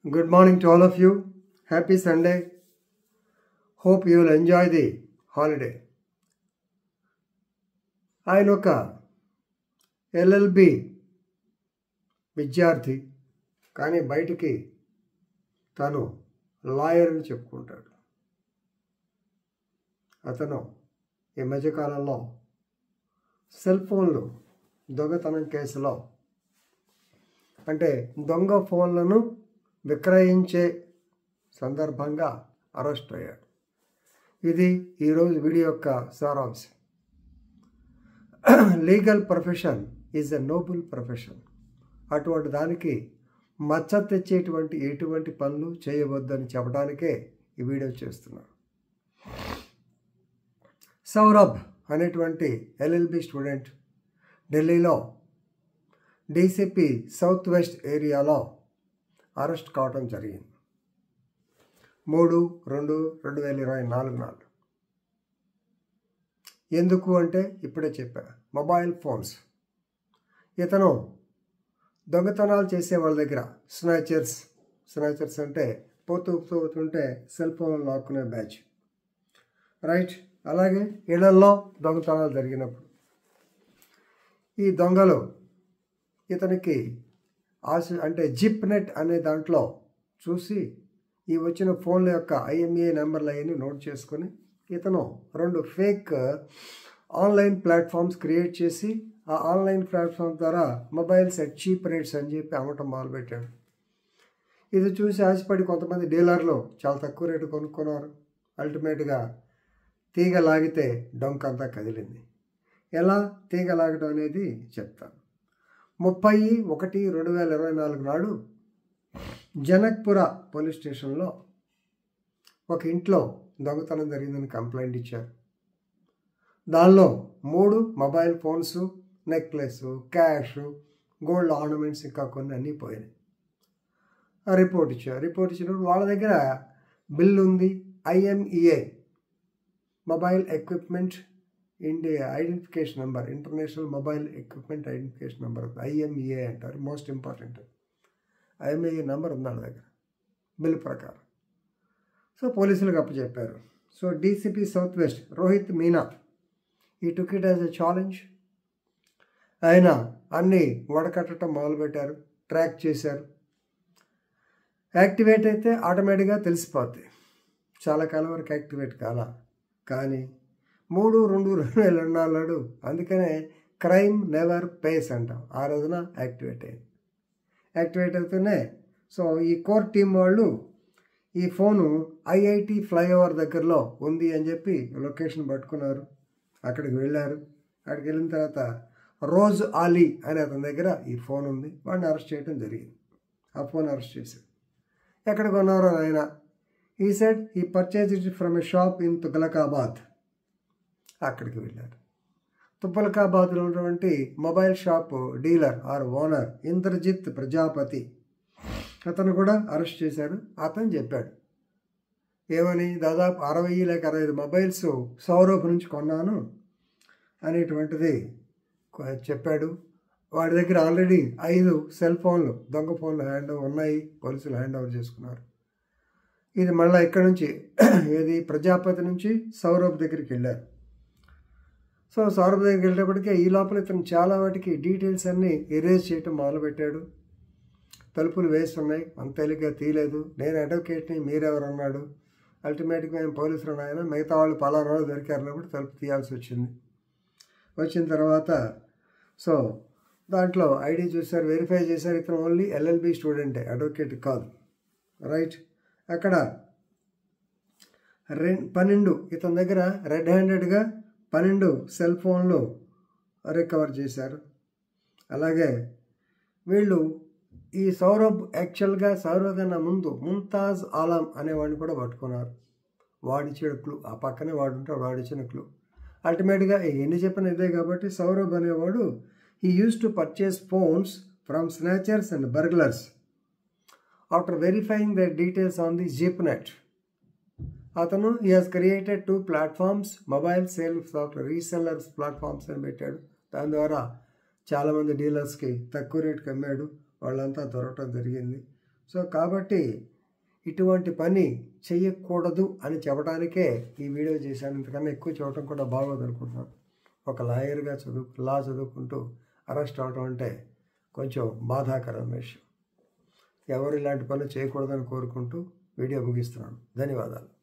Good morning to all of you. Happy Sunday. Hope you will enjoy the holiday. ఆయన ఒక LLB విద్యార్థి, కానీ బయటికి తను లాయర్ అని చెప్పుకుంటాడు. అతను ఈ మధ్యకాలంలో సెల్ ఫోన్లు దొంగతనం కేసులో, అంటే దొంగ ఫోన్లను విక్రయించే సందర్భంగా అరెస్ట్ అయ్యాడు. ఇది ఈరోజు వీడియో యొక్క సారాంశం. Legal profession is a noble profession. అటువంటి దానికి మచ్చ తెచ్చేటువంటి ఎటువంటి పనులు చేయవద్దని చెప్పడానికే ఈ వీడియో చేస్తున్నాను. సౌరభ్ అనేటువంటి LLB స్టూడెంట్ ఢిల్లీలో DCP సౌత్ వెస్ట్ ఏరియాలో అరెస్ట్ కావడం జరిగింది 3/2/2024 నాడు. ఎందుకు అంటే ఇప్పుడే చెప్పా, మొబైల్ ఫోన్స్. ఇతను దొంగతనాలు చేసే వాళ్ళ దగ్గర స్నాచర్స్ అంటే పోతుంటే సెల్ ఫోన్ లాక్కునే బ్యాచ్, రైట్. అలాగే ఇళ్లల్లో దొంగతనాలు జరిగినప్పుడు ఈ దొంగలు ఇతనికి అంటే జిప్ నెట్ అనే దాంట్లో చూసి ఈ వచ్చిన ఫోన్ల యొక్క IMEI నెంబర్లు అవన్నీ నోట్ చేసుకొని ఇతను 2 ఫేక్ ఆన్లైన్ ప్లాట్ఫామ్స్ క్రియేట్ చేసి ఆ ఆన్లైన్ ప్లాట్ఫామ్ ద్వారా మొబైల్స్ అట్ చీప్ రేట్స్ అని చెప్పి అమ్మటం మొదలుపెట్టాడు. ఇది చూసి ఆశపడి కొంతమంది డీలర్లు చాలా తక్కువ రేటు కొనుక్కున్నారు. అల్టిమేట్గా తీగ లాగితే డొంకంతా కదిలింది. ఎలా తీగ లాగడం అనేది చెప్తాను. 30/1/2024 నాడు జనక్పుర పోలీస్ స్టేషన్లో ఒక ఇంట్లో దొంగతనం జరిగిందని కంప్లైంట్ ఇచ్చారు. దానిలో 3 mobile phones, necklace, cash, gold ornaments, ఇంకా కొన్ని అన్నీ పోయినాయి. రిపోర్ట్ ఇచ్చినప్పుడు వాళ్ళ దగ్గర బిల్ ఉంది. IMEI mobile equipment identification number, international mobile equipment identification number, IMEI అంటారు. మోస్ట్ ఇంపార్టెంట్ IMEI నెంబర్ ఉంది వాళ్ళ దగ్గర బిల్ ప్రకారం. సో పోలీసులకు అప్పచెప్పారు. So DCP south west Rohit Meena he took it as a challenge. ఆయన అన్నీ వడకట్టడం మొదలుపెట్టారు, ట్రాక్ చేశారు. యాక్టివేట్ అయితే ఆటోమేటిక్గా తెలిసిపోద్ది. చాలా కాలం వరకు యాక్టివేట్ కాల, కానీ 3/2/2024 నాడు, అందుకనే క్రైమ్ నెవర్ పేస్ అంటాం, ఆ రోజున యాక్టివేట్ అయింది. యాక్టివేట్ అవుతూనే సో ఈ కోర్ టీం వాళ్ళు ఈ ఫోను IIT ఫ్లైఓవర్ దగ్గరలో ఉంది అని చెప్పి లొకేషన్ పట్టుకున్నారు. అక్కడికి వెళ్ళారు. అక్కడికి వెళ్ళిన తర్వాత రోజ్ ఆలీ అనే అతని దగ్గర ఈ ఫోన్ ఉంది. వాడిని అరెస్ట్ చేయడం జరిగింది. ఆ ఫోన్ అరెస్ట్ చేశారు. ఎక్కడ కొన్నారో ఆయన, he said he purchase it from a shop in Tughlakabad. అక్కడికి వెళ్ళారు. తుగలకాబాద్లో ఉన్నటువంటి mobile shop dealer or owner Indrajit Prajapati, అతను కూడా అరెస్ట్ చేశారు. అతను చెప్పాడు ఏమని, దాదాపు 60 లేక 65 మొబైల్స్ సౌరభ్ నుంచి కొన్నాను అనేటువంటిది చెప్పాడు. వాడి దగ్గర ఆల్రెడీ 5 సెల్ ఫోన్లు, దొంగ ఫోన్లు ఉన్నాయి. పోలీసులు హ్యాండ్ ఓవర్ చేసుకున్నారు. ఇది మళ్ళీ ఇక్కడ నుంచి ఏది ప్రజాపతి నుంచి సౌరభ్ దగ్గరికి వెళ్ళారు. సో సౌరభ్ దగ్గరికి వెళ్ళేటప్పటికే ఈ లోపల ఇతను చాలా వాటికి డీటెయిల్స్ అన్నీ ఎరేజ్ చేయటం మొదలుపెట్టాడు. తలుపులు వేస్తున్నాయి, అంత తేలిగ్గా తీయలేదు. నేను అడ్వకేట్ని, మీరెవరన్నాడు. అల్టిమేట్గా మేము పోలీసులు ఆయన, మిగతా వాళ్ళు పలానా వాళ్ళు దొరికారు అన్నప్పుడు తలుపు తీయాల్సి వచ్చింది. వచ్చిన తర్వాత సో దాంట్లో ID చూశారు, వెరిఫై చేశారు. ఇతను ఓన్లీ LLB స్టూడెంటే, అడ్వకేట్ కాదు, రైట్. అక్కడ 12 ఇతని దగ్గర రెడ్ హ్యాండెడ్గా 12 సెల్ ఫోన్లు రికవర్ చేశారు. అలాగే వీళ్ళు ఈ సౌరభ్ యాక్చువల్గా సౌరభ్ కన్నా ముందు ముంతాజ్ ఆలం అనేవాడిని కూడా పట్టుకున్నారు. వాడిచ్చిన క్లూ, ఆ పక్కనే వాడుంటాడు, వాడిచ్చిన క్లూ. అల్టిమేట్గా ఎన్ని చెప్పిన ఇదే కాబట్టి సౌరభ్ అనేవాడు he used to purchase phones from snatchers and burglars after verifying their details on the ZipNet. అతను he has created 2 platforms, mobile sale software resellers platforms అని పెట్టాడు. దాని ద్వారా చాలామంది డీలర్స్కి తక్కువ రేటుకి అమ్మాడు. వాళ్ళంతా దొరకటం జరిగింది. సో కాబట్టి ఇటువంటి పని చెయ్యకూడదు అని చెప్పడానికే ఈ వీడియో చేశాను. ఇంతకన్నా ఎక్కువ చూడటం కూడా బాగోదు అనుకుంటున్నాను. ఒక లాయర్గా లా చదువుకుంటూ అరెస్ట్ అవడం అంటే కొంచెం బాధాకరమైన విషయం. ఎవరు ఇలాంటి పనులు చేయకూడదని కోరుకుంటూ వీడియో ముగిస్తున్నాను. ధన్యవాదాలు.